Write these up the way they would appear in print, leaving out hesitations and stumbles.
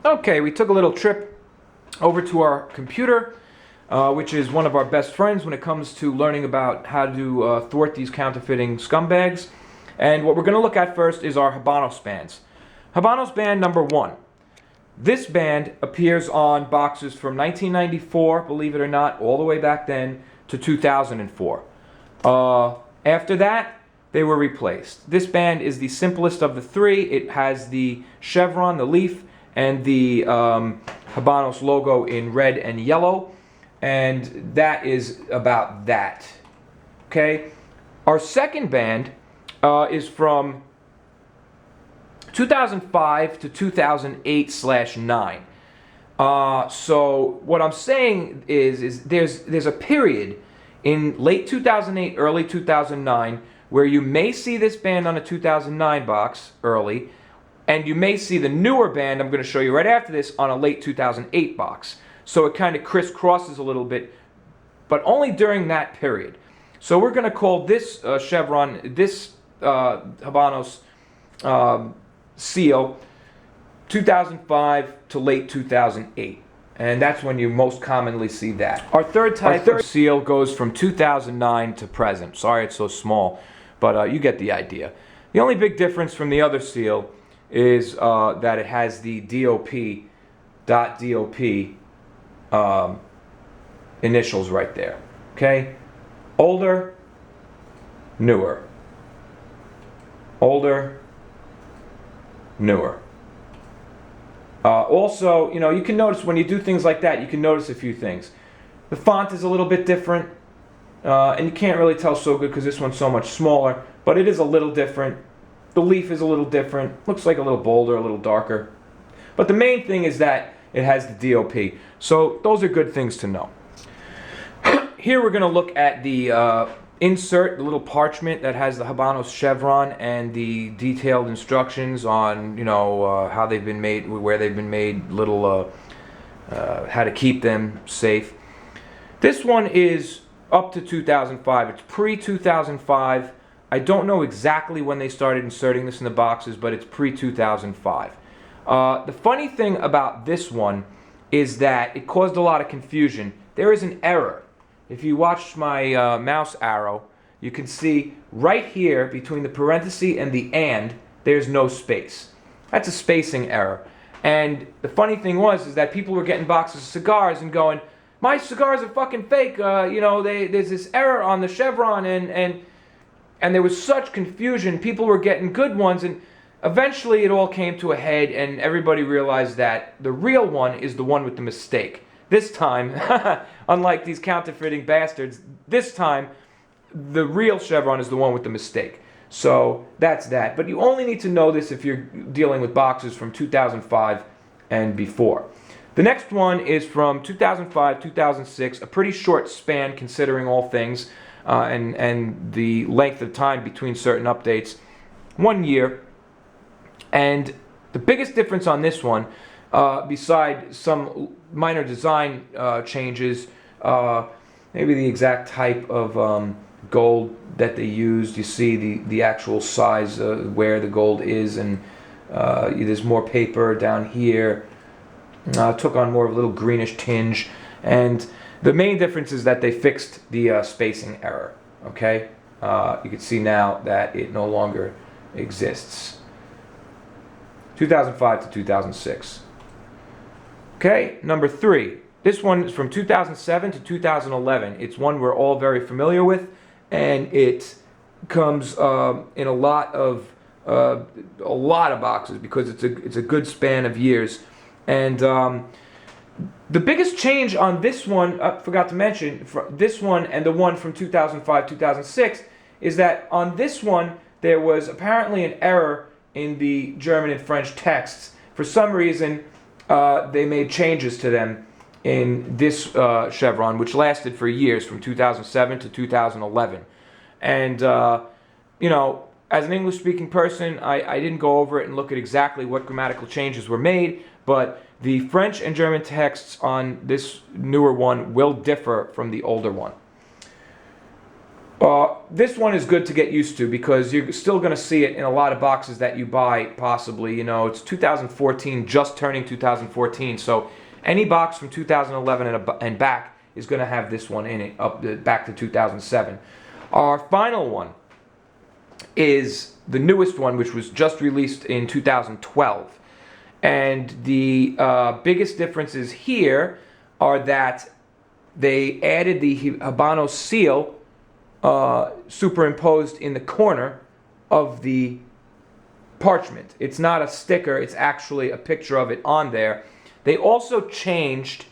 Okay, we took a little trip over to our computer, which is one of our best friends when it comes to learning about how to thwart these counterfeiting scumbags. And what we're going to look at first is our Habanos bands. Habanos band number 1. This band appears on boxes from 1994, believe it or not, all the way back then to 2004. After that, they were replaced. This band is the simplest of the three. It has the chevron, the leaf, and the Habanos logo in red and yellow. And that is about that. Okay? Our second band is from 2005 to 2008/9. So what I'm saying is there's a period in late 2008, early 2009, where you may see this band on a 2009 box early, and you may see the newer band I'm going to show you right after this on a late 2008 box. So it kind of crisscrosses a little bit, but only during that period. So we're going to call this chevron, this Habanos Seal, 2005 to late 2008. And that's when you most commonly see that. Our third type of seal goes from 2009 to present. Sorry it's so small, but you get the idea. The only big difference from the other seal is that it has the DOP initials right there. Okay? Older, newer. Older, newer. Also, you know, you can notice when you do things like that, you can notice a few things. The font is a little bit different, and you can't really tell so good because this one's so much smaller, but it is a little different. The leaf is a little different. Looks like a little bolder, a little darker. But the main thing is that it has the DOP. So those are good things to know. Here we're going to look at the insert, the little parchment that has the Habanos chevron and the detailed instructions on, you know, how they've been made, where they've been made, little how to keep them safe. This one is up to 2005. It's pre-2005. I don't know exactly when they started inserting this in the boxes, but it's pre-2005. The funny thing about this one is that it caused a lot of confusion. There is an error. If you watch my mouse arrow, you can see right here between the parenthesis and the "and", there's no space. That's a spacing error. And the funny thing is that people were getting boxes of cigars and going, "My cigars are fucking fake. You know, there's this error on the chevron," and there was such confusion. People were getting good ones, and eventually it all came to a head, and everybody realized that the real one is the one with the mistake. This time, unlike these counterfeiting bastards, this time the real chevron is the one with the mistake. So that's that. But you only need to know this if you're dealing with boxes from 2005 and before. The next one is from 2005, 2006, a pretty short span considering all things, and the length of time between certain updates, 1 year. And the biggest difference on this one, beside some minor design changes, maybe the exact type of gold that they used. You see the actual size where the gold is, and there's more paper down here. Took on more of a little greenish tinge, and the main difference is that they fixed the spacing error. Okay, you can see now that it no longer exists. 2005 to 2006. Okay, number 3. This one is from 2007 to 2011. It's one we're all very familiar with, and it comes in a lot of boxes because it's a good span of years. And the biggest change on this one, I forgot to mention, this one and the one from 2005 2006, is that on this one there was apparently an error in the German and French texts. For some reason, they made changes to them in this chevron, which lasted for years, from 2007 to 2011. And, you know, as an English-speaking person, I didn't go over it and look at exactly what grammatical changes were made, but the French and German texts on this newer one will differ from the older one. This one is good to get used to because you're still going to see it in a lot of boxes that you buy, possibly. You know, it's 2014, just turning 2014, so any box from 2011 and back is going to have this one in it, back to 2007. Our final one is the newest one, which was just released in 2012. And the biggest differences here are that they added the Habanos Seal superimposed in the corner of the parchment. It's not a sticker, it's actually a picture of it on there. They also changed,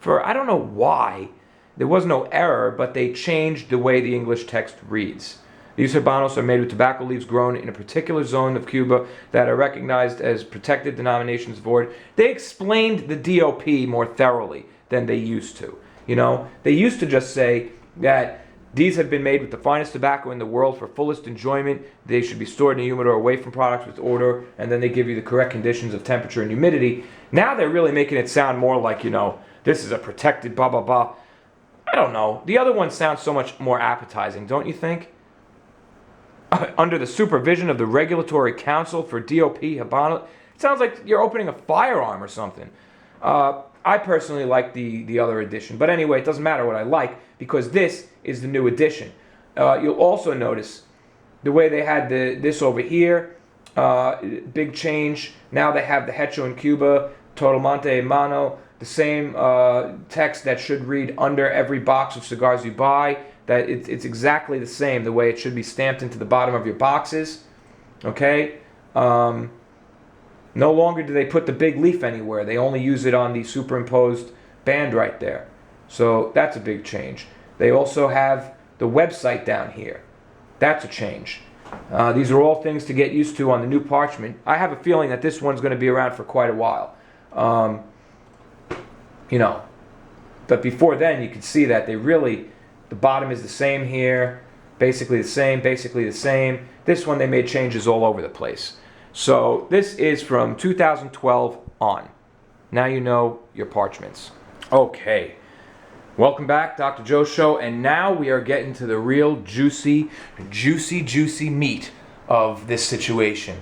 for I don't know why, there was no error, but they changed the way the English text reads. These Habanos are made with tobacco leaves grown in a particular zone of Cuba that are recognized as protected denominations of origin. They explained the DOP more thoroughly than they used to. You know, they used to just say that these have been made with the finest tobacco in the world for fullest enjoyment. They should be stored in a humidor away from products with odor, and then they give you the correct conditions of temperature and humidity. Now they're really making it sound more like, you know, this is a protected blah, blah, blah. I don't know. The other one sounds so much more appetizing, don't you think? Under the supervision of the Regulatory Council for DOP Habanos. It sounds like you're opening a firearm or something. I personally like the other edition. But anyway, it doesn't matter what I like because this is the new edition. You'll also notice the way they had this over here. Big change. Now they have the Hecho in Cuba, Totalmente Mano, the same text that should read under every box of cigars you buy. That it's exactly the same, the way it should be stamped into the bottom of your boxes. Okay? No longer do they put the big leaf anywhere. They only use it on the superimposed band right there. So that's a big change. They also have the website down here. That's a change. These are all things to get used to on the new parchment. I have a feeling that this one's going to be around for quite a while. You know, but before then you can see that they really, the bottom is the same here, basically the same, basically the same. This one they made changes all over the place. So this is from 2012 on. Now you know your parchments. Okay, welcome back, Dr. Joe Show, and now we are getting to the real juicy meat of this situation.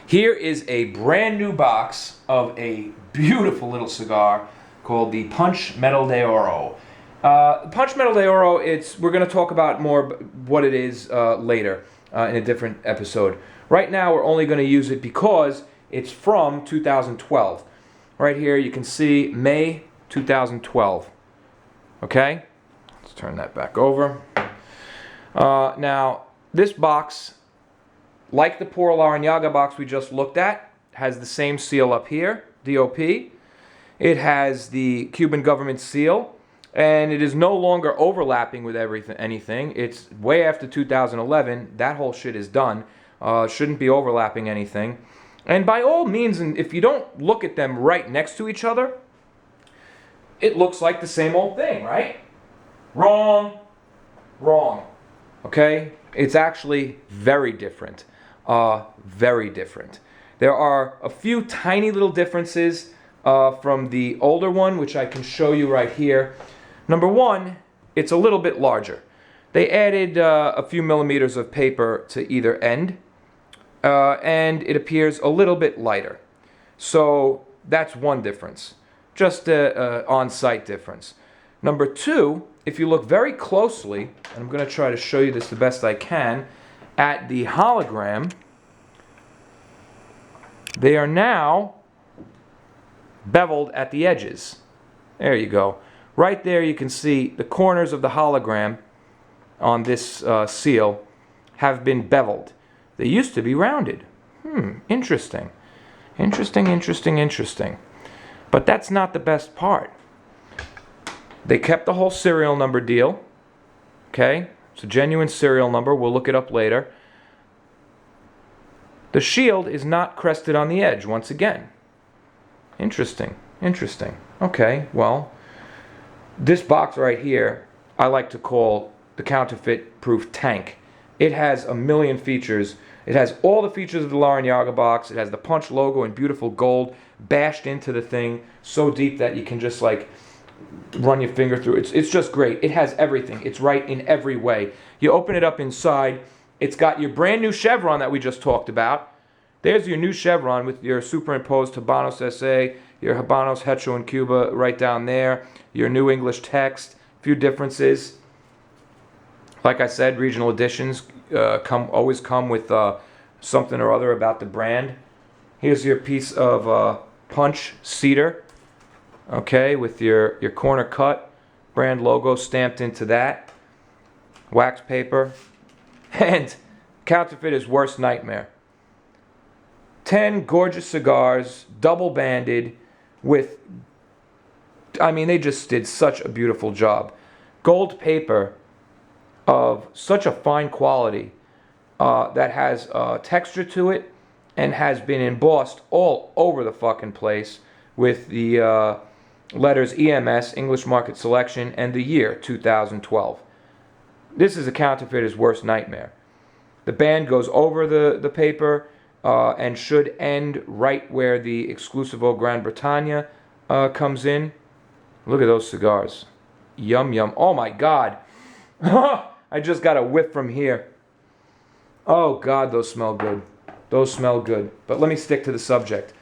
Here is a brand new box of a beautiful little cigar called the Punch Medalla de Oro. Punch Medalla de Oro, we're going to talk about more what it is later in a different episode. Right now we're only going to use it because it's from 2012. Right here you can see May 2012. Okay? Let's turn that back over. Now, this box, like the Por Larrañaga box we just looked at, has the same seal up here, DOP. It has the Cuban government seal, and it is no longer overlapping with anything. It's way after 2011. That whole shit is done. Shouldn't be overlapping anything. And by all means, and if you don't look at them right next to each other, it looks like the same old thing, right? Wrong. Wrong. Okay? It's actually very different. Very different. There are a few tiny little differences from the older one, which I can show you right here. Number one, it's a little bit larger. They added a few millimeters of paper to either end, and it appears a little bit lighter. So that's one difference, just an on-site difference. Number two, if you look very closely, and I'm going to try to show you this the best I can, at the hologram, they are now beveled at the edges. There you go. Right there you can see the corners of the hologram on this seal have been beveled. They used to be rounded. Interesting. Interesting. But that's not the best part. They kept the whole serial number deal. Okay? It's a genuine serial number. We'll look it up later. The shield is not crested on the edge once again. Interesting. Okay, well, this box right here, I like to call the counterfeit-proof tank. It has a million features. It has all the features of the Larrañaga box. It has the Punch logo in beautiful gold bashed into the thing so deep that you can just like run your finger through. It's just great. It has everything. It's right in every way. You open it up inside. It's got your brand new chevron that we just talked about. There's your new chevron with your superimposed Habanos SA, your Habanos Hecho in Cuba right down there, your new English text, a few differences. Like I said, regional editions always come with something or other about the brand. Here's your piece of punch cedar, okay, with your corner cut, brand logo stamped into that, wax paper, and counterfeiter's worst nightmare. 10 gorgeous cigars, double banded, with, I mean, they just did such a beautiful job. Gold paper of such a fine quality that has texture to it and has been embossed all over the fucking place with the letters EMS, English Market Selection, and the year 2012. This is a counterfeiter's worst nightmare. The band goes over the paper and should end right where the Exclusivo Gran Bretana comes in. Look at those cigars. Yum, yum. Oh my God. I just got a whiff from here. Oh God, those smell good. Those smell good. But let me stick to the subject.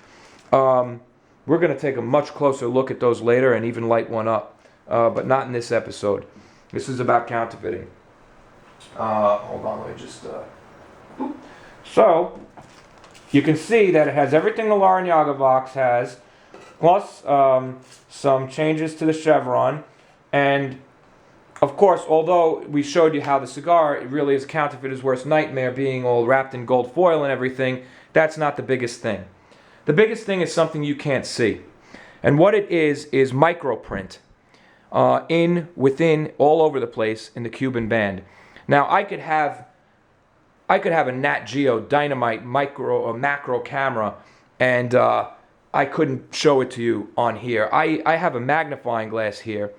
We're going to take a much closer look at those later and even light one up. But not in this episode. This is about counterfeiting. Hold on, let me just... So, you can see that it has everything the Larrañaga box has, plus some changes to the chevron. And, of course, although we showed you how the cigar, it really is counterfeiter's worst nightmare, being all wrapped in gold foil and everything, that's not the biggest thing. The biggest thing is something you can't see. And what it is microprint within, all over the place in the Cuban band. Now, I could have a Nat Geo Dynamite macro camera, and I couldn't show it to you on here. I have a magnifying glass here,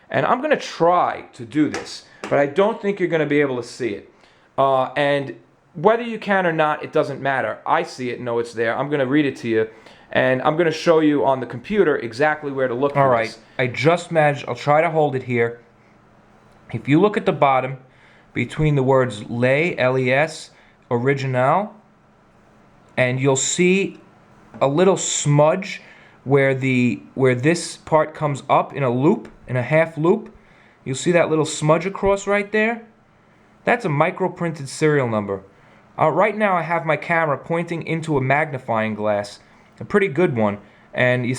and I'm going to try to do this, but I don't think you're going to be able to see it. And whether you can or not, it doesn't matter. I see it and know it's there. I'm going to read it to you, and I'm going to show you on the computer exactly where to look for this. All right, I just managed. I'll try to hold it here. If you look at the bottom, between the words Les, L-E-S, Original, and you'll see a little smudge where this part comes up in a loop, in a half loop. You'll see that little smudge across right there. That's a microprinted serial number. Right now I have my camera pointing into a magnifying glass, a pretty good one, and you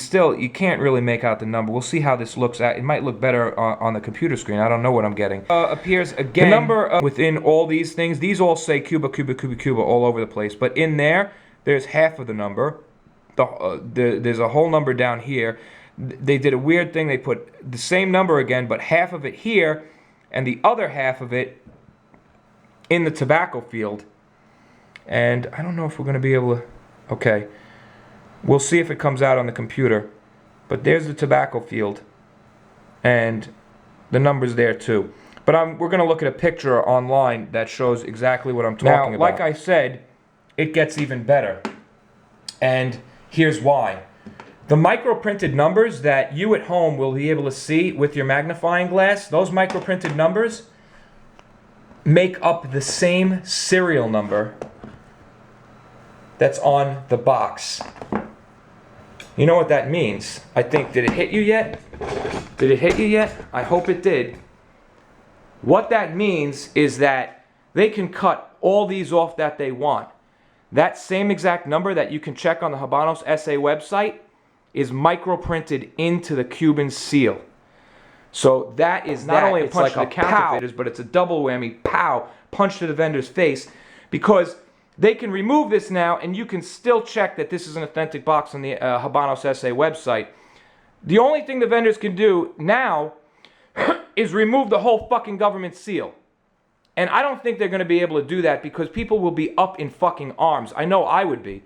can't really make out the number. We'll see how this looks at. It might look better on the computer screen. I don't know what I'm getting. Appears again. The number within all these things, these all say Cuba, Cuba, Cuba, Cuba all over the place. But in there's half of the number. There's a whole number down here. They did a weird thing. They put the same number again, but half of it here, and the other half of it in the tobacco field. And I don't know if we're going to be able to... Okay. We'll see if it comes out on the computer. But there's the tobacco field. And the number's there too. But we're going to look at a picture online that shows exactly what I'm talking about. Now, like I said, it gets even better. And here's why. The microprinted numbers that you at home will be able to see with your magnifying glass, those microprinted numbers make up the same serial number that's on the box. You know what that means? I think, did it hit you yet? Did it hit you yet? I hope it did. What that means is that they can cut all these off that they want. That same exact number that you can check on the Habanos SA website is microprinted into the Cuban seal. So that is not only a punch to the counterfeiters, but it's a double whammy, pow, punch to the vendor's face, because they can remove this now and you can still check that this is an authentic box on the Habanos SA website. The only thing the vendors can do now is remove the whole fucking government seal. And I don't think they're going to be able to do that because people will be up in fucking arms. I know I would be.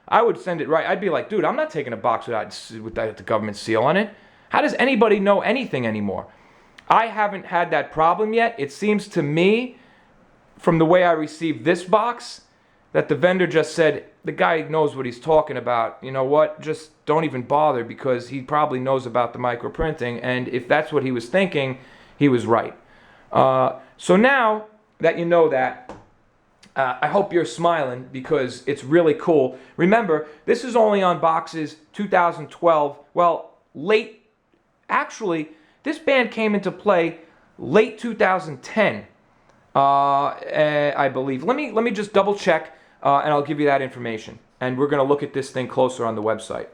I would send it right. I'd be like, dude, I'm not taking a box without the government seal on it. How does anybody know anything anymore? I haven't had that problem yet. It seems to me, from the way I received this box, that the vendor just said, the guy knows what he's talking about. You know what? Just don't even bother, because he probably knows about the microprinting, and if that's what he was thinking, he was right. So now that you know that, I hope you're smiling, because it's really cool. Remember, this is only on boxes 2012. Well, actually, this band came into play late 2010, I believe. Let me just double check, and I'll give you that information. And we're going to look at this thing closer on the website.